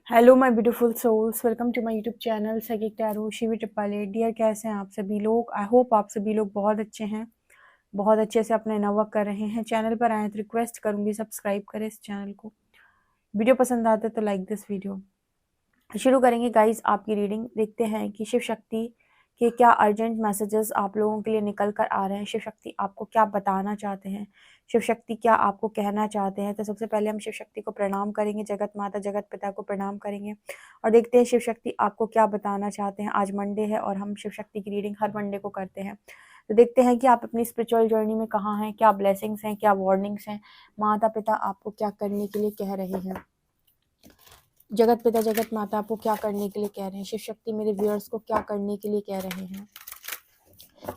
Hello my beautiful souls, welcome to my YouTube channel psychic tarot Shivi triple. Dear, कैसे हैं आप सभी लोग? आई होप आप सभी लोग बहुत अच्छे हैं, बहुत अच्छे से अपना इनर वर्क कर रहे हैं। चैनल पर आए तो रिक्वेस्ट करूंगी सब्सक्राइब करें इस चैनल को। वीडियो पसंद आता है तो लाइक दिस वीडियो। शुरू करेंगे गाइज आपकी रीडिंग। देखते हैं कि शिव शक्ति के क्या अर्जेंट मैसेजेस आप लोगों के लिए निकल कर आ रहे हैं। शिव शक्ति आपको क्या बताना चाहते हैं, शिव शक्ति क्या आपको कहना चाहते हैं। तो सबसे पहले हम शिव शक्ति को प्रणाम करेंगे, जगत माता जगत पिता को प्रणाम करेंगे और देखते हैं शिव शक्ति आपको क्या बताना चाहते हैं। आज मंडे है और हम शिव शक्ति की रीडिंग हर मंडे को करते हैं। तो देखते हैं कि आप अपनी स्पिरिचुअल जर्नी में कहाँ हैं, क्या ब्लेसिंग्स हैं, क्या वार्निंग्स हैं, माता पिता आपको क्या करने के लिए कह रहे हैं, जगत पिता जगत माता आपको क्या करने के लिए कह रहे हैं, शिव शक्ति मेरे व्यूअर्स को क्या करने के लिए कह रहे हैं,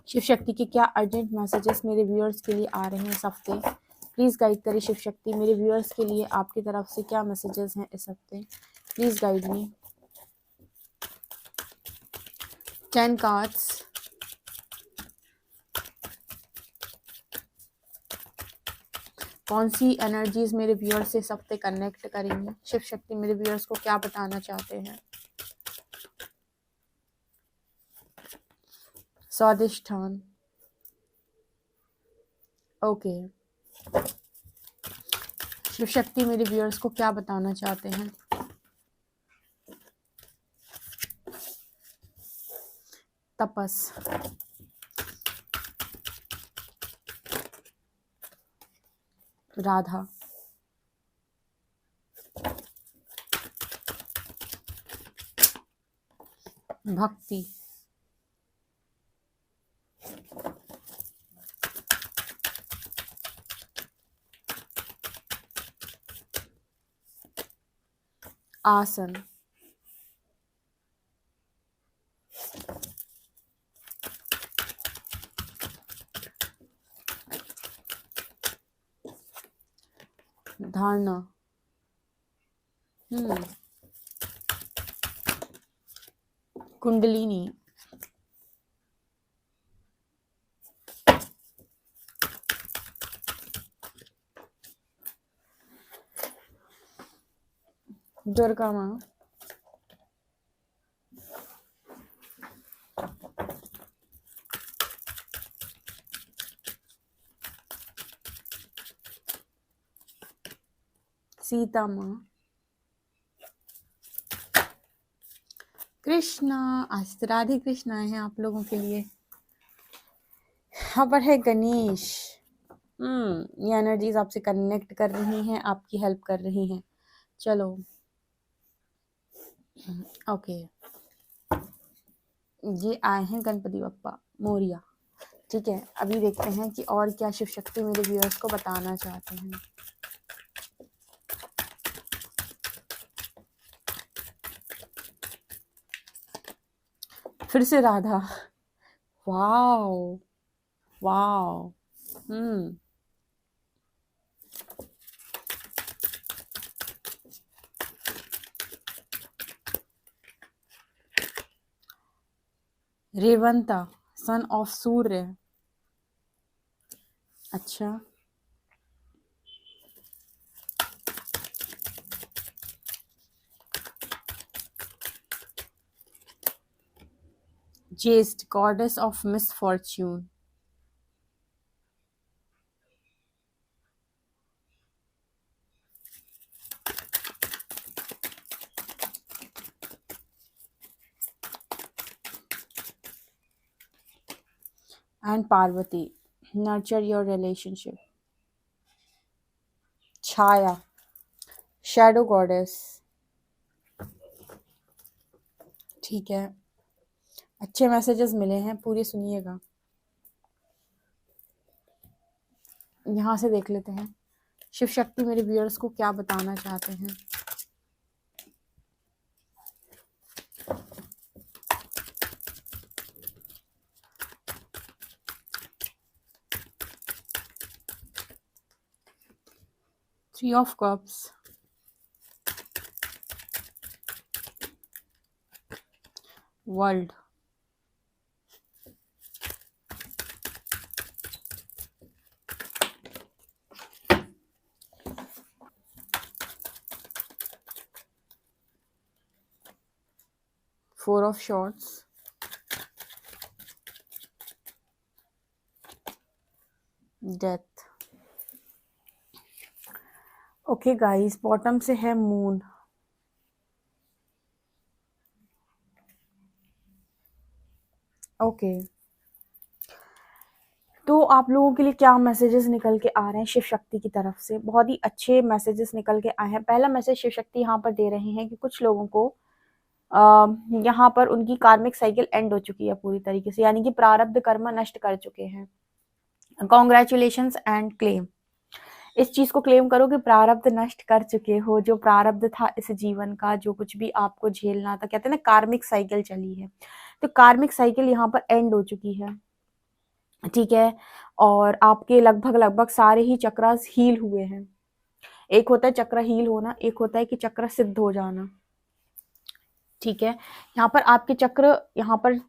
शिव शक्ति के क्या अर्जेंट मैसेजेस मेरे व्यूअर्स के लिए आ रहे हैं इस हफ्ते। प्लीज़ गाइड करिए शिव शक्ति मेरे व्यूअर्स के लिए आपकी तरफ से क्या मैसेजेस हैं इस हफ्ते। Please guide me. 10 कार्ड्स। कौन सी एनर्जीज मेरे व्यूअर्स से इस हफ्ते कनेक्ट करेंगी, शिव शक्ति मेरे व्यूअर्स को क्या बताना चाहते हैं। स्वादिष्ठान। ओके। शिव शक्ति मेरे व्यूअर्स को क्या बताना चाहते हैं। तपस। राधा। भक्ति। आसन। धारणा। कुंडलिनी। दुर्गा माँ। सीता माँ। कृष्णा। आज तो राधे कृष्णा है आप लोगों के लिए। यहाँ पर है गणेश। ये एनर्जीज आपसे कनेक्ट कर रही हैं, आपकी हेल्प कर रही हैं। चलो ओके। ये आए हैं गणपति बप्पा मोरिया। ठीक है, अभी देखते हैं कि और क्या शिव शक्ति मेरे व्यूअर्स को बताना चाहते हैं। फिर से Radha. Wow wow. Revanta son of Surya. अच्छा। Jyeshtha goddess of misfortune. And Parvati nurture your relationship. Chhaya shadow goddess. ठीक है, अच्छे मैसेजेस मिले हैं, पूरी सुनिएगा। यहाँ से देख लेते हैं शिव शक्ति मेरे व्यूअर्स को क्या बताना चाहते हैं। Three of cups. World. 4 of shorts, death. Okay guys, bottom से है मून। ओके, तो आप लोगों के लिए क्या मैसेजेस निकल के आ रहे हैं शिव शक्ति की तरफ से? बहुत ही अच्छे मैसेजेस निकल के आए हैं। पहला मैसेज शिव शक्ति यहाँ पर दे रहे हैं कि कुछ लोगों को यहाँ पर उनकी कार्मिक साइकिल एंड हो चुकी है पूरी तरीके से, यानी कि प्रारब्ध कर्म नष्ट कर चुके हैं। कॉन्ग्रेचुलेशंस एंड क्लेम, इस चीज को क्लेम करो कि प्रारब्ध नष्ट कर चुके हो। जो प्रारब्ध था इस जीवन का, जो कुछ भी आपको झेलना था, कहते हैं ना कार्मिक साइकिल चली है, तो कार्मिक साइकिल यहाँ पर एंड हो चुकी है, ठीक है। और आपके लगभग लगभग सारे ही चक्रास हील हुए हैं। एक होता है चक्र हील होना, एक होता है कि चक्र सिद्ध हो जाना, ठीक है। यहाँ पर आपके चक्र यहाँ पर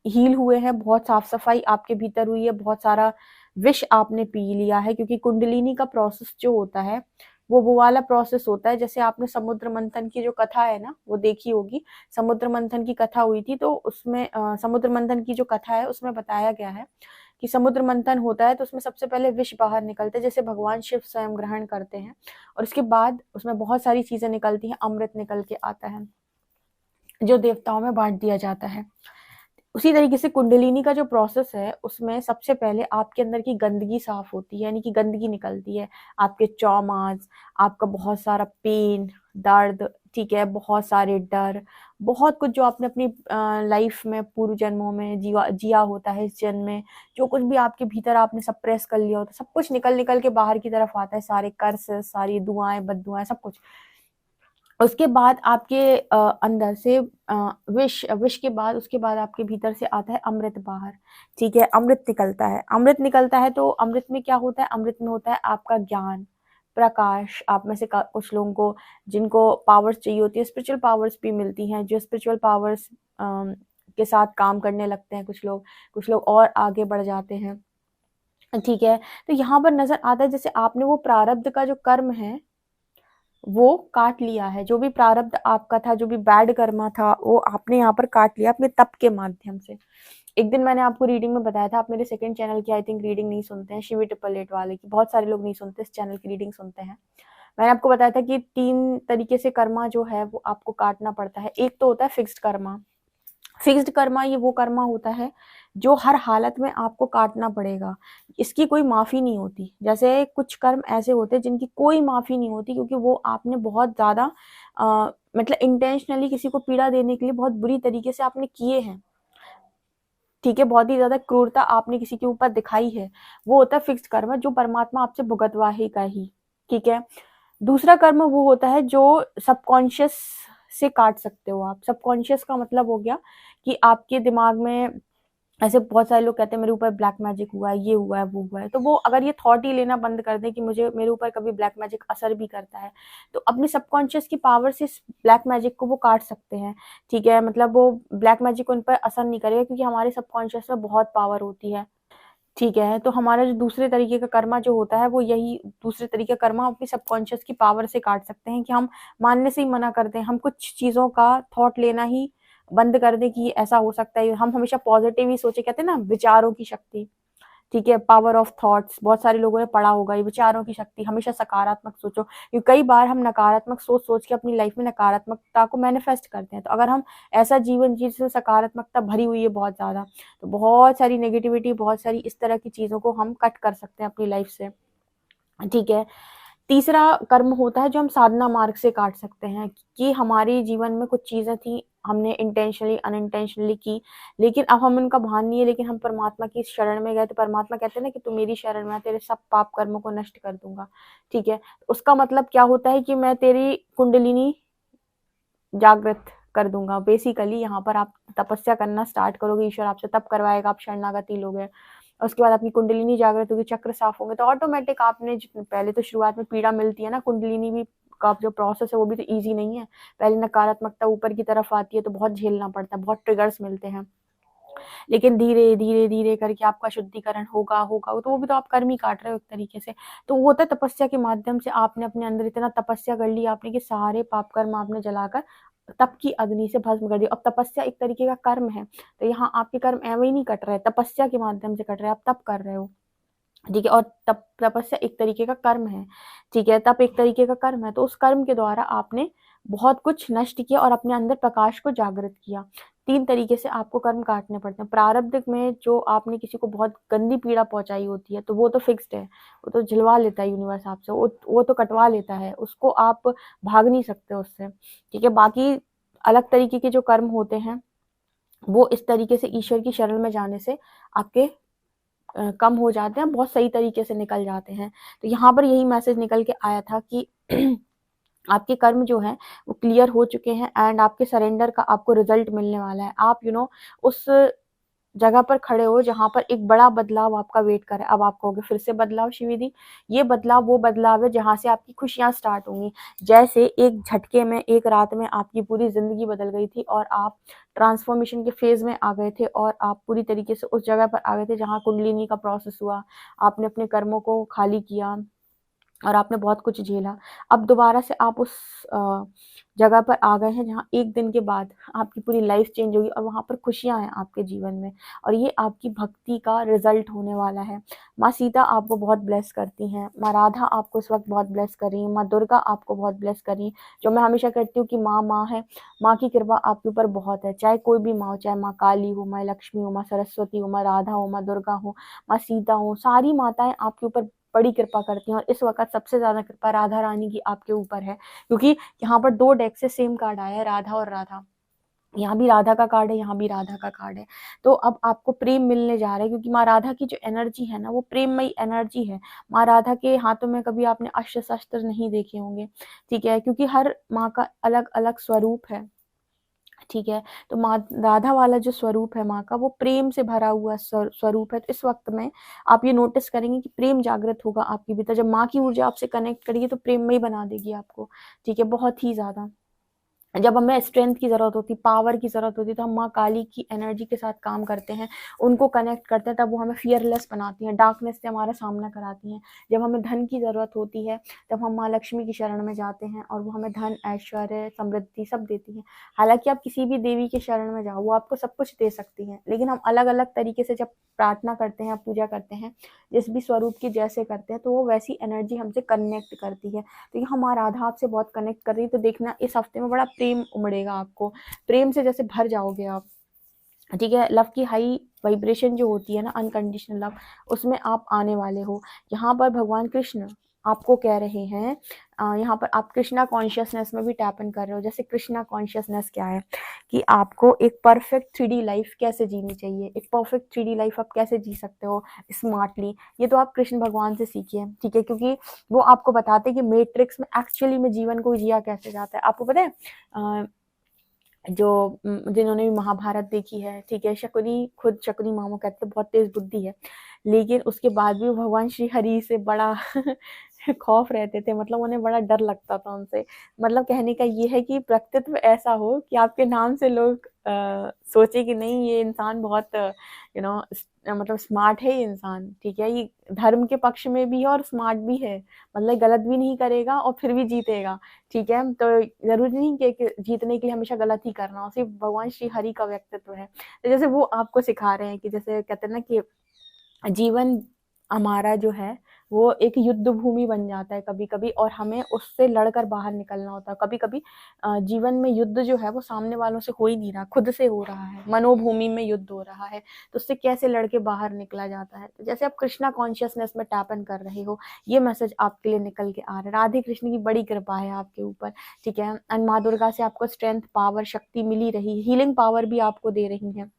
हील हुए हैं, बहुत साफ सफाई आपके भीतर हुई है, बहुत सारा विष आपने पी लिया है, क्योंकि कुंडलिनी का प्रोसेस जो होता है वो वाला प्रोसेस होता है। जैसे आपने समुद्र मंथन की जो कथा है ना वो देखी होगी, समुद्र मंथन की कथा हुई थी, तो उसमें समुद्र मंथन की जो कथा है उसमें बताया गया है कि समुद्र मंथन होता है तो उसमें सबसे पहले विष बाहर निकलते हैं, जैसे भगवान शिव स्वयं ग्रहण करते हैं, और उसके बाद उसमें बहुत सारी चीजें निकलती हैं, अमृत निकल के आता है जो देवताओं में बांट दिया जाता है। उसी तरीके से कुंडलिनी का जो प्रोसेस है उसमें सबसे पहले आपके अंदर की गंदगी साफ होती है, यानी कि गंदगी निकलती है, आपके ट्रॉमास, आपका बहुत सारा पेन, दर्द, ठीक है, बहुत सारे डर, बहुत कुछ जो आपने अपनी लाइफ में पूर्व जन्मों में जिया होता है, इस जन्म में जो कुछ भी आपके भीतर आपने सप्रेस कर लिया होता है, सब कुछ निकल निकल के बाहर की तरफ आता है, सारे कर्स, सारी दुआएं बद्दुआएं सब कुछ। उसके बाद आपके अंदर से विष के बाद, उसके बाद आपके भीतर से आता है अमृत बाहर, ठीक है। अमृत निकलता है, अमृत निकलता है तो अमृत में क्या होता है? अमृत में होता है आपका ज्ञान, प्रकाश। आप में से कुछ लोगों को जिनको पावर्स चाहिए होती है, स्पिरिचुअल पावर्स भी मिलती हैं, जो स्पिरिचुअल पावर्स के साथ काम करने लगते हैं कुछ लोग और आगे बढ़ जाते हैं, ठीक है। तो यहाँ पर नजर आता है जैसे आपने वो प्रारब्ध का जो कर्म है वो काट लिया है, जो भी प्रारब्ध आपका था, जो भी बैड कर्मा था, वो आपने यहाँ पर काट लिया अपने तप के माध्यम से। एक दिन मैंने आपको रीडिंग में बताया था, आप मेरे सेकंड चैनल की आई थिंक रीडिंग नहीं सुनते हैं, शिवी 888 वाले की, बहुत सारे लोग नहीं सुनते, इस चैनल की रीडिंग सुनते हैं। मैंने आपको बताया था कि 3 तरीके से कर्मा जो है वो आपको काटना पड़ता है। एक तो होता है फिक्स्ड कर्मा। फिक्स्ड कर्मा ये वो कर्मा होता है जो हर हालत में आपको काटना पड़ेगा, इसकी कोई माफी नहीं होती। जैसे कुछ कर्म ऐसे होते हैं जिनकी कोई माफी नहीं होती, क्योंकि वो आपने बहुत ज्यादा मतलब इंटेंशनली किसी को पीड़ा देने के लिए बहुत बुरी तरीके से आपने किए हैं, ठीक है, बहुत ही ज्यादा क्रूरता आपने किसी के ऊपर दिखाई है, वो होता है फिक्स्ड कर्म, जो परमात्मा आपसे भुगतवाएगा ही, ठीक है। दूसरा कर्म वो होता है जो सबकॉन्शियस से काट सकते हो आप। सबकॉन्शियस का मतलब हो गया कि आपके दिमाग में ऐसे बहुत सारे लोग कहते हैं मेरे ऊपर ब्लैक मैजिक हुआ है, ये हुआ है, वो हुआ है, तो वो अगर ये थॉट ही लेना बंद कर दें कि मुझे मेरे ऊपर कभी ब्लैक मैजिक असर भी करता है, तो अपनी सबकॉन्शियस की पावर से इस ब्लैक मैजिक को वो काट सकते हैं, ठीक है। मतलब वो ब्लैक मैजिक उन पर असर नहीं करेगा, क्योंकि हमारे सबकॉन्शियस में बहुत पावर होती है, ठीक है। तो हमारा जो दूसरे तरीके का कर्मा जो होता है वो यही, दूसरे तरीके का कर्मा अपनी सबकॉन्शियस की पावर से काट सकते हैं, कि हम मानने से ही मना कर दें, हम कुछ चीजों का थॉट लेना ही बंद कर दें कि ऐसा हो सकता है, हम हमेशा पॉजिटिव ही सोचे, कहते हैं ना विचारों की शक्ति, ठीक है, पावर ऑफ थॉट्स, बहुत सारे लोगों ने पढ़ा होगा, ये विचारों की शक्ति, हमेशा सकारात्मक सोचो, क्योंकि कई बार हम नकारात्मक सोच सोच के अपनी लाइफ में नकारात्मकता को मैनिफेस्ट करते हैं। तो अगर हम ऐसा जीवन जिसमें सकारात्मकता भरी हुई है बहुत ज्यादा, तो बहुत सारी नेगेटिविटी, बहुत सारी इस तरह की चीजों को हम कट कर सकते हैं अपनी लाइफ से, ठीक है। तीसरा कर्म होता है जो हम साधना मार्ग से काट सकते हैं, कि हमारे जीवन में कुछ चीजें थी, हमने इंटेंशनली अनइंटेंशनली की, लेकिन अब हम उनका भान नहीं है, लेकिन हम परमात्मा की शरण में गए, तो परमात्मा कहते हैं ना कि तू मेरी शरण में आ, तेरे सब पाप कर्मों को नष्ट कर दूंगा, ठीक है। उसका मतलब क्या होता है कि मैं तेरी कुंडलिनी जागृत कर दूंगा। बेसिकली यहाँ पर आप तपस्या करना स्टार्ट करोगे, ईश्वर आपसे तप करवाएगा, आप शरणागति लोगे, उसके बाद अपनी कुंडलिनी जागृत होगी, चक्र साफ होंगे, तो ऑटोमेटिक आपने पहले तो शुरुआत में पीड़ा मिलती है ना, कुंडलिनी भी का जो प्रोसेस है वो भी तो इजी नहीं है, पहले नकारात्मकता ऊपर की तरफ आती है तो बहुत झेलना पड़ता है, बहुत ट्रिगर्स मिलते हैं, लेकिन धीरे धीरे धीरे करके आपका शुद्धिकरण होगा होगा, तो वो भी तो आप कर्म ही काट रहे हो एक तरीके से। तो वो होता है तपस्या के माध्यम से, आपने अपने अंदर इतना तपस्या कर ली आपने कि सारे पाप कर्म आपने जलाकर तप की अग्नि से भस्म कर दिया। अब तपस्या एक तरीके का कर्म है, तो यहाँ आपके कर्म ऐवे ही नहीं कट रहे, तपस्या के माध्यम से कट रहे हैं, आप तप कर रहे हो, ठीक है। और तपस्या एक तरीके का कर्म है, ठीक है, तप एक तरीके का कर्म है। तो उस कर्म के द्वारा आपने बहुत कुछ नष्ट किया और अपने अंदर प्रकाश को जागृत किया। 3 तरीके से आपको कर्म काटने पड़ते हैं। प्रारब्ध में जो आपने किसी को बहुत गंदी पीड़ा पहुंचाई होती है, तो वो तो फिक्स्ड है, वो तो झिलवा लेता है यूनिवर्स आपसे, वो तो कटवा लेता है, उसको आप भाग नहीं सकते उससे, ठीक है। बाकी अलग तरीके के जो कर्म होते हैं, वो इस तरीके से ईश्वर की शरण में जाने से आपके कम हो जाते हैं, बहुत सही तरीके से निकल जाते हैं। तो यहाँ पर यही मैसेज निकल के आया था कि आपके कर्म जो हैं वो क्लियर हो चुके हैं एंड आपके सरेंडर का आपको रिजल्ट मिलने वाला है। आप उस जगह पर खड़े हो जहाँ पर एक बड़ा बदलाव आपका वेट कर रहा है। अब आप कहोगे फिर से बदलाव शिविदी, ये बदलाव वो बदलाव है जहाँ से आपकी खुशियाँ स्टार्ट होंगी। जैसे एक झटके में एक रात में आपकी पूरी जिंदगी बदल गई थी और आप ट्रांसफॉर्मेशन के फेज में आ गए थे और आप पूरी तरीके से उस जगह पर आ गए थे जहाँ कुंडलिनी का प्रोसेस हुआ, आपने अपने कर्मों को खाली किया और आपने बहुत कुछ झेला। अब दोबारा से आप उस जगह पर आ गए हैं जहाँ एक दिन के बाद आपकी पूरी लाइफ चेंज होगी और वहाँ पर खुशियाँ हैं आपके जीवन में, और ये आपकी भक्ति का रिजल्ट होने वाला है। माँ सीता आपको बहुत ब्लेस करती हैं, माँ राधा आपको इस वक्त बहुत ब्लेस कर रही हैं, माँ दुर्गा आपको बहुत ब्लेस कर रही हैं। जो मैं हमेशा कहती हूँ कि माँ माँ है, माँ की कृपा आपके ऊपर बहुत है, चाहे कोई भी माँ हो, चाहे माँ काली हो, माँ लक्ष्मी हो, माँ सरस्वती हो, माँ राधा हो, माँ दुर्गा हो, माँ सीता हो, सारी माताएं आपके ऊपर बड़ी कृपा करती हैं। और इस वक्त सबसे ज्यादा कृपा राधा रानी की आपके ऊपर है, क्योंकि यहाँ पर 2 डेक से सेम कार्ड आया है, राधा और राधा। यहाँ भी राधा का कार्ड है, यहाँ भी राधा का कार्ड है। तो अब आपको प्रेम मिलने जा रहा है, क्योंकि माँ राधा की जो एनर्जी है ना, वो प्रेममयी एनर्जी है। माँ राधा के हाथों में कभी आपने अस्त्र शस्त्र नहीं देखे होंगे, ठीक है, क्योंकि हर माँ का अलग अलग स्वरूप है, ठीक है। तो माँ राधा वाला जो स्वरूप है माँ का, वो प्रेम से भरा हुआ स्वरूप है। तो इस वक्त में आप ये नोटिस करेंगे कि प्रेम जागृत होगा आपके भीतर। जब माँ की ऊर्जा आपसे कनेक्ट करेगी तो प्रेम में ही बना देगी आपको, ठीक है, बहुत ही ज्यादा। जब हमें स्ट्रेंथ की जरूरत होती, पावर की जरूरत होती, तो हम माँ काली की एनर्जी के साथ काम करते हैं, उनको कनेक्ट करते हैं, तब वो हमें फियरलेस बनाती हैं, डार्कनेस से हमारा सामना कराती हैं। जब हमें धन की जरूरत होती है, तब हम माँ लक्ष्मी की शरण में जाते हैं और वो हमें धन, ऐश्वर्य, समृद्धि सब देती हैं। हालांकि आप किसी भी देवी के शरण में जाओ, वो आपको सब कुछ दे सकती हैं, लेकिन हम अलग अलग तरीके से जब प्रार्थना करते हैं, पूजा करते हैं, जिस भी स्वरूप की जैसे करते हैं, तो वो वैसी एनर्जी हमसे कनेक्ट करती है। तो ये हमारा राधा आपसे बहुत कनेक्ट कर रही है। तो देखना इस हफ्ते में बड़ा प्रेम उमड़ेगा आपको, प्रेम से जैसे भर जाओगे आप, ठीक है। लव की हाई वाइब्रेशन जो होती है ना, अनकंडीशनल लव, उसमें आप आने वाले हो। यहाँ पर भगवान कृष्ण आपको कह रहे हैं, यहाँ पर आप कृष्णा कॉन्शियसनेस में भी टैप इन कर रहे हो। जैसे कृष्णा कॉन्शियसनेस क्या है कि आपको एक परफेक्ट 3D लाइफ कैसे जीनी चाहिए, एक परफेक्ट 3D लाइफ आप कैसे जी सकते हो स्मार्टली, ये तो आप कृष्ण भगवान से सीखिए, ठीक है, क्योंकि वो आपको बताते हैं कि मैट्रिक्स में एक्चुअली में जीवन को जिया कैसे जाता है। आपको पता है जो जिन्होंने भी महाभारत देखी है, ठीक है, शकुनी, खुद शकुनी मामा कहते हैं बहुत तेज बुद्धि है, लेकिन उसके बाद भी भगवान श्री हरि से बड़ा खौफ रहते थे, मतलब उन्हें बड़ा डर लगता था उनसे। मतलब कहने का ये है कि व्यक्तित्व ऐसा हो कि आपके नाम से लोग सोचे कि नहीं ये इंसान बहुत मतलब स्मार्ट है, ये इंसान, ठीक है, ये धर्म के पक्ष में भी है और स्मार्ट भी है, मतलब गलत भी नहीं करेगा और फिर भी जीतेगा, ठीक है। तो जरूरी नहीं कि जीतने के लिए हमेशा गलत ही करना हो, सिर्फ भगवान श्री हरि का व्यक्तित्व है। तो जैसे वो आपको सिखा रहे हैं कि जैसे कहते हैं ना कि जीवन हमारा जो है वो एक युद्ध भूमि बन जाता है कभी कभी, और हमें उससे लड़कर बाहर निकलना होता है। कभी कभी जीवन में युद्ध जो है वो सामने वालों से हो ही नहीं रहा, खुद से हो रहा है, मनोभूमि में युद्ध हो रहा है, तो उससे कैसे लड़के बाहर निकला जाता है। तो जैसे आप कृष्णा कॉन्शियसनेस में टैपन कर रहे हो, ये मैसेज आपके लिए निकल के आ रहा है। राधे कृष्ण की बड़ी कृपा है आपके ऊपर, ठीक है, एंड माँ दुर्गा से आपको स्ट्रेंथ, पावर, शक्ति मिली रही, हीलिंग पावर भी आपको दे रही है,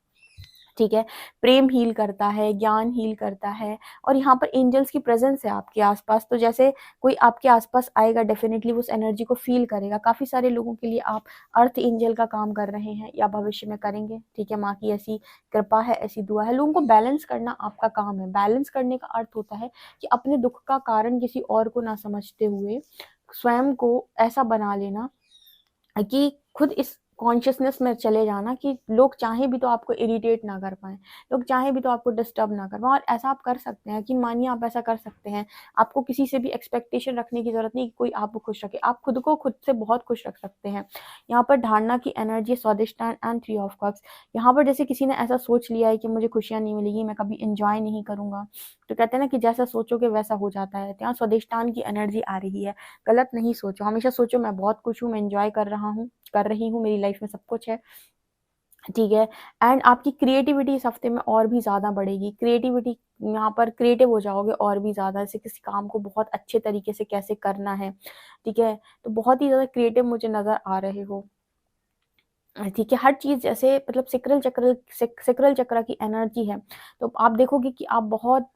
ठीक है। प्रेम हील करता है, ज्ञान हील करता है, और यहाँ पर एंजल्स की प्रेजेंस है आपके आसपास। तो जैसे कोई आपके आसपास आएगा, डेफिनेटली उस एनर्जी को फील करेगा। काफी सारे लोगों के लिए आप अर्थ एंजल का काम कर रहे हैं या भविष्य में करेंगे, ठीक है। माँ की ऐसी कृपा है, ऐसी दुआ है। लोगों को बैलेंस करना आपका काम है। बैलेंस करने का अर्थ होता है कि अपने दुख का कारण किसी और को ना समझते हुए स्वयं को ऐसा बना लेना कि खुद इस कॉन्शियसनेस में चले जाना कि लोग चाहे भी तो आपको इरिटेट ना कर पाएँ, लोग चाहे भी तो आपको डिस्टर्ब ना कर पाएँ। और ऐसा आप कर सकते हैं कि मानिए आप ऐसा कर सकते हैं, आपको किसी से भी एक्सपेक्टेशन रखने की ज़रूरत नहीं कि कोई आपको खुश रखे, आप खुद को खुद से बहुत खुश रख सकते हैं। यहाँ पर धारणा की energy Swadhisthana and 3 of cups. यहाँ पर जैसे किसी ने ऐसा सोच लिया है कि मुझे खुशियाँ नहीं मिलेगी, मैं कभी एन्जॉय नहीं करूँगा, तो कहते हैं ना कि जैसा सोचोगे वैसा हो जाता है। तो यहाँ स्वादिष्टान की एनर्जी आ रही है, गलत नहीं सोचो, हमेशा सोचो मैं बहुत खुश हूँ, मैं एन्जॉय कर रही हूँ, मेरी लाइफ में सब कुछ है, ठीक है। एंड आपकी क्रिएटिविटी इस हफ्ते में और भी ज़्यादा बढ़ेगी। क्रिएटिविटी यहाँ पर क्रिएटिव हो जाओगे और भी ज़्यादा, जैसे किसी काम को बहुत अच्छे तरीके से कैसे करना है, ठीक है। तो बहुत ही ज़्यादा क्रिएटिव मुझे नज़र आ रहे हो, ठीक है। हर चीज़ जैसे मतलब सिक्रल चक्र की एनर्जी है, तो आप देखोगे कि आप बहुत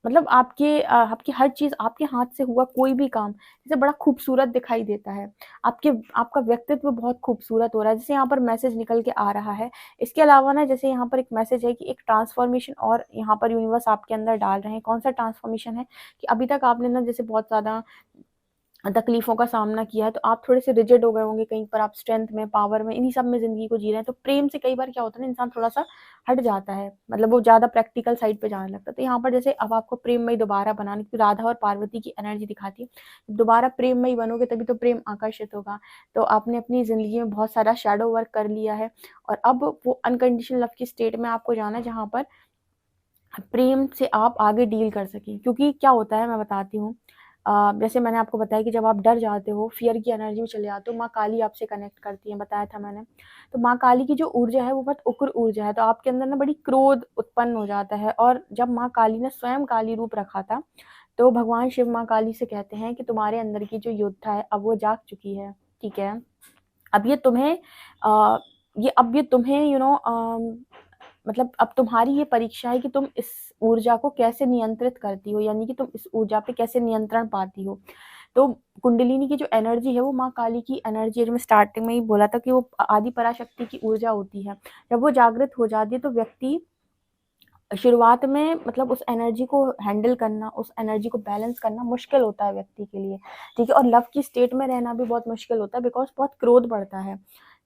मतलब आपकी हर चीज़ आपके हाथ से हुआ कोई भी काम जैसे बड़ा खूबसूरत दिखाई देता है। आपका व्यक्तित्व बहुत खूबसूरत हो रहा है, जैसे यहाँ पर मैसेज निकल के आ रहा है। इसके अलावा ना जैसे यहाँ पर एक मैसेज है कि एक ट्रांसफॉर्मेशन और यहाँ पर यूनिवर्स आपके अंदर डाल रहे हैं। कौन-सा ट्रांसफॉर्मेशन है कि अभी तक आपने ना जैसे बहुत ज़्यादा तकलीफ़ों का सामना किया है, तो आप थोड़े से रिजिड हो गए होंगे, कहीं पर आप स्ट्रेंथ में, पावर में, इन्हीं सब में ज़िंदगी को जी रहे हैं। तो प्रेम से कई बार क्या होता है ना, इंसान थोड़ा-सा हट जाता है, मतलब वो ज़्यादा प्रैक्टिकल साइड पे जाने लगता है। तो यहाँ पर जैसे अब आपको प्रेममयी दोबारा बनाने की राधा और पार्वती की एनर्जी दिखाती है। दोबारा प्रेममयी बनोगे तभी तो प्रेम आकर्षित होगा। तो आपने अपनी ज़िंदगी में बहुत सारा शैडो वर्क कर लिया है और अब वो अनकंडीशनल लव की स्टेट में आपको जाना है, जहाँ पर प्रेम से आप आगे डील कर सकें। क्योंकि क्या होता है मैं बताती हूँ, जैसे मैंने आपको बताया कि जब आप डर जाते हो, फ़ियर की एनर्जी में चले जाते हो, माँ काली आपसे कनेक्ट करती हैं, बताया था मैंने। तो माँ काली की जो ऊर्जा है वो बहुत उग्र ऊर्जा है, तो आपके अंदर ना बड़ी क्रोध उत्पन्न हो जाता है। और जब माँ काली ने स्वयं काली रूप रखा था, तो भगवान शिव माँ काली से कहते हैं कि तुम्हारे अंदर की जो योद्धा है अब वो जाग चुकी है, ठीक है। अब ये तुम्हें अ, ये तुम्हें मतलब अब तुम्हारी ये परीक्षा है कि तुम इस ऊर्जा को कैसे नियंत्रित करती हो, यानी कि तुम इस ऊर्जा पे कैसे नियंत्रण पाती हो। तो कुंडलिनी की जो एनर्जी है वो माँ काली की एनर्जी है, जो मैं स्टार्टिंग में ही बोला था कि वो आदि पराशक्ति की ऊर्जा होती है। जब वो जागृत हो जाती है तो व्यक्ति शुरुआत में मतलब उस एनर्जी को हैंडल करना, उस एनर्जी को बैलेंस करना मुश्किल होता है व्यक्ति के लिए, ठीक है। और लव की स्टेट में रहना भी बहुत मुश्किल होता है, बिकॉज़ बहुत क्रोध बढ़ता है,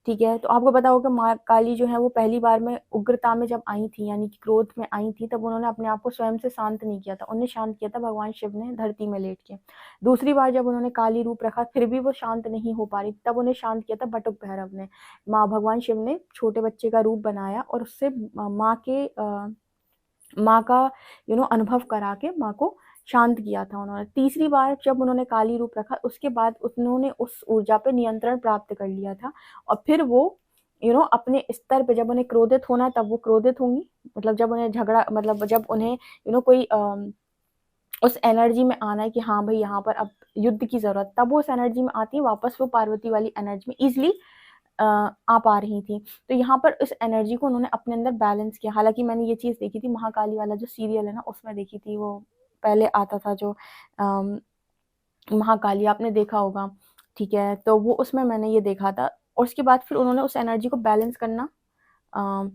ठीक है। तो आपको पता होगा माँ काली जो है वो पहली बार में उग्रता में जब आई थी, यानी कि क्रोध में आई थी, तब उन्होंने अपने आप को स्वयं से शांत नहीं किया था, उन्हें शांत किया था भगवान शिव ने धरती में लेट के। दूसरी बार जब उन्होंने काली रूप रखा फिर भी वो शांत नहीं हो पा रही, तब उन्हें शांत किया था बटुक भैरव ने। माँ भगवान शिव ने छोटे बच्चे का रूप बनाया और उससे माँ का अनुभव करा के माँ को शांत किया था उन्होंने। तीसरी बार जब उन्होंने काली रूप रखा, उसके बाद उन्होंने उस ऊर्जा पे नियंत्रण प्राप्त कर लिया था और फिर वो अपने स्तर पे जब उन्हें क्रोधित होना है तब वो क्रोधित होंगी, मतलब जब उन्हें झगड़ा मतलब जब उन्हें कोई उस एनर्जी में आना है कि हाँ भाई यहाँ पर अब युद्ध की ज़रूरत, तब वो उस एनर्जी में आती है, वापस वो पार्वती वाली एनर्जी में ईज़िली आ पा रही थी। तो यहाँ पर इस एनर्जी को उन्होंने अपने अंदर बैलेंस किया। हालाँकि मैंने ये चीज़ देखी थी, महाकाली वाला जो सीरियल है ना उसमें देखी थी, वो पहले आता था जो महाकाली, आपने देखा होगा, ठीक है। तो वो उसमें मैंने ये देखा था और उसके बाद फिर उन्होंने उस एनर्जी को बैलेंस करना अ,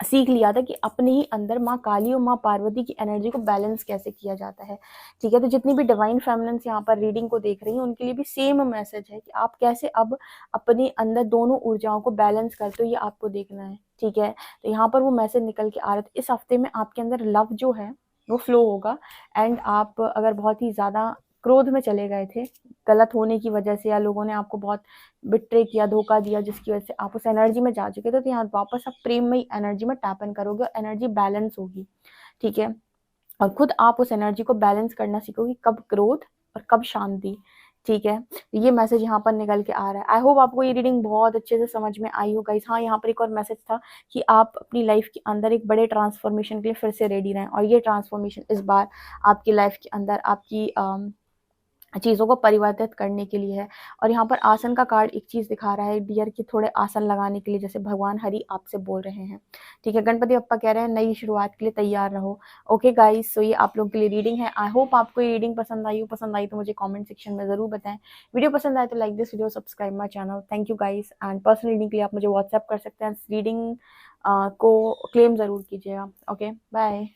सीख लिया था कि अपने ही अंदर माँ काली और माँ पार्वती की एनर्जी को बैलेंस कैसे किया जाता है, ठीक है। तो जितनी भी डिवाइन फेमिनिन्स यहाँ पर रीडिंग को देख रही हैं उनके लिए भी सेम मैसेज है कि आप कैसे अब अपने अंदर दोनों ऊर्जाओं को बैलेंस करते हो, ये आपको देखना है, ठीक है। तो यहाँ पर वो मैसेज निकल के आ रहा था, इस हफ्ते में आपके अंदर लव जो है वो फ्लो होगा। एंड आप अगर बहुत ही ज़्यादा क्रोध में चले गए थे गलत होने की वजह से, या लोगों ने आपको बहुत बिट्रे किया, धोखा दिया, जिसकी वजह से आप उस एनर्जी में जा चुके थे, तो यहाँ वापस आप प्रेममयी एनर्जी में टैप इन करोगे और एनर्जी बैलेंस होगी, ठीक है। और खुद आप उस एनर्जी को बैलेंस करना सीखोगे, कब क्रोध और कब शांति, ठीक है। ये मैसेज यहाँ पर निकल के आ रहा है। आई होप आपको ये रीडिंग बहुत अच्छे से समझ में आई हो गाइस। हाँ, यहाँ पर एक और मैसेज था कि आप अपनी लाइफ के अंदर एक बड़े ट्रांसफॉर्मेशन के लिए फिर से रेडी रहें, और ये ट्रांसफॉर्मेशन इस बार आपकी लाइफ के अंदर आपकी चीज़ों को परिवर्तित करने के लिए है। और यहाँ पर आसन का कार्ड एक चीज़ दिखा रहा है डियर, कि थोड़े आसन लगाने के लिए, जैसे भगवान हरि आपसे बोल रहे हैं, ठीक है। गणपति बप्पा कह रहे हैं नई शुरुआत के लिए तैयार रहो। ओके गाइस, सो ये आप लोगों के लिए रीडिंग है। आई होप आपको ये रीडिंग पसंद आई हो। पसंद आई तो मुझे कमेंट सेक्शन में ज़रूर बताएं। वीडियो पसंद आए तो like this video, subscribe my channel. Thank you guys. And personal reading के लिए आप मुझे व्हाट्सएप कर सकते हैं। रीडिंग को क्लेम ज़रूर कीजिएगा। Okay, bye.